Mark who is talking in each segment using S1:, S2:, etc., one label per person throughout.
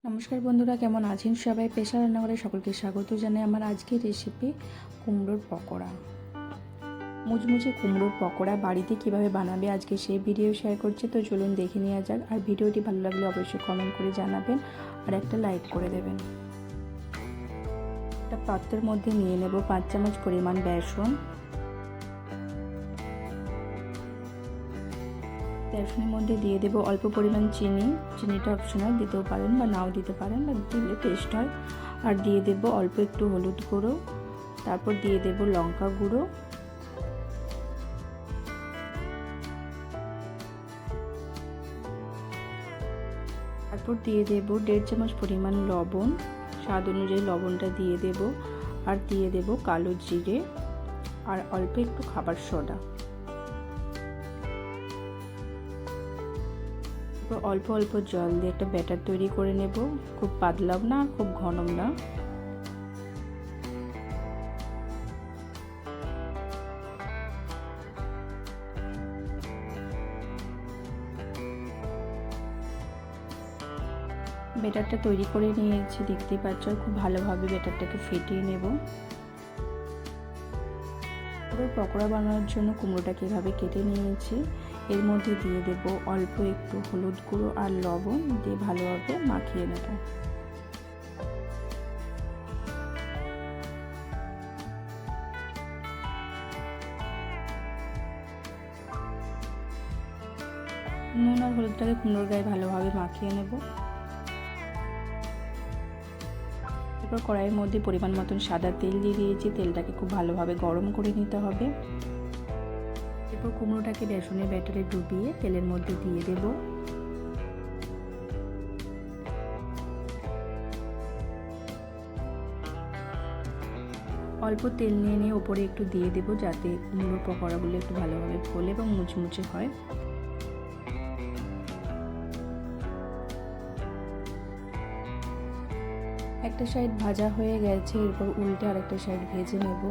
S1: নমস্কার বন্ধুরা, কেমন আছেন সবাই? পেশা রান্নাঘরে সকলকে স্বাগত জানাই। আমার আজকের রেসিপি কুমড়োর পকোড়া। মুচমুচে কুমড়োর পকোড়া বাড়িতে কিভাবে বানাবে আজকে সেই ভিডিও শেয়ার করছি। তো চলুন দেখে নেওয়া যাক। আর ভিডিওটি ভালো লাগলে অবশ্যই কমেন্ট করে জানাবেন আর একটা লাইক করে দেবেন। একটা পাত্রের মধ্যে নিয়ে নেব 5 চামচ পরিমাণ বেসন। বেসনের মধ্যে দিয়ে দেব অল্প পরিমাণ চিনি। চিনিটা অপশনাল, দিতেও পারেন বা নাও দিতে পারেন, বা দিলে টেস্ট হয়। আর দিয়ে দেব অল্প একটু হলুদ গুঁড়ো, তারপর দিয়ে দেব লঙ্কা গুঁড়ো, তারপর দিয়ে দেব 1.5 চামচ পরিমাণ লবণ। স্বাদ অনুযায়ী লবণটা দিয়ে দেব। আর দিয়ে দেব কালো জিরে আর অল্প একটু খাবার সোডা। অল্প অল্প জল দিয়ে একটা ব্যাটার তৈরি করে নেব। খুব পাতলাও না, খুব ঘনও না। ব্যাটারটা তৈরি করে নিয়েছি, দেখতেই পাচ্ছ। খুব ভালোভাবে ব্যাটারটাকে ফেটিয়ে নেব। পুরো পকোড়া বানানোর জন্য কুমড়োটাকে এভাবে কেটে নিয়েছি। এর মধ্যে দিয়ে দেব অল্প একটু হলুদ গুঁড়ো আর লবণ দিয়ে ভালোভাবে মাখিয়ে নেব। নুন আর হলুদটাকে কুমড়োর গায়ে ভালোভাবে মাখিয়ে নেব। এরপর কড়াইয়ের মধ্যে পরিমাণ মতন সাদা তেল দিয়ে দিয়েছি। তেলটাকে খুব ভালোভাবে গরম করে নিতে হবে। এরপর কুমড়োটাকে বেসনের ব্যাটারে ডুবিয়ে তেলের মধ্যে দিয়ে দেব। অল্প তেল নিয়ে ওপরে একটু দিয়ে দেব, যাতে কুমড়োর পকোড়াগুলো একটু ভালোভাবে ফোলে এবং মুচমুচে হয়। একটা সাইড ভাজা হয়ে গেছে, এরপর উল্টে আরেকটা সাইড ভেজে নেব।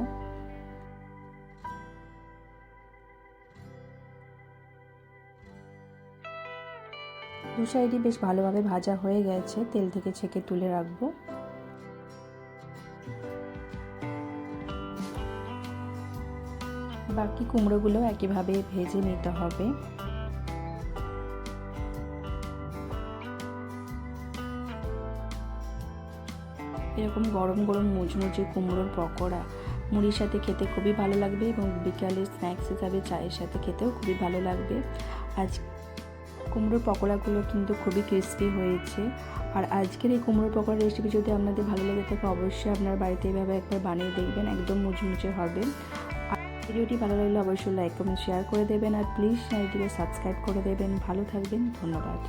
S1: দু সাইডই বেশ ভালোভাবে ভাজা হয়ে গেছে, তেল থেকে ছেঁকে তুলে রাখবো। বাকি কুমড়োগুলো একইভাবে ভেজে নিতে হবে। এরকম গরম গরম মুচমুচে কুমড়োর পকোড়া মুড়ির সাথে খেতে খুবই ভালো লাগবে এবং বিকালে স্ন্যাক্স হিসাবে চায়ের সাথে খেতেও খুবই ভালো লাগবে। আজ কুমড়োর পকোড়াগুলো কিন্তু খুবই ক্রিস্পি হয়েছে। আর আজকের এই কুমড়োর পকোড়ার রেসিপি যদি আপনাদের ভালো লেগে থাকে, অবশ্যই আপনার বাড়িতে এভাবে একবার বানিয়ে দেখবেন, একদম মুচমুচে হবে। আর ভিডিওটি ভালো লাগলে অবশ্যই লাইক কমেন্ট শেয়ার করে দেবেন। আর প্লিজ চ্যানেলটিকে সাবস্ক্রাইব করে দেবেন। ভালো থাকবেন, ধন্যবাদ।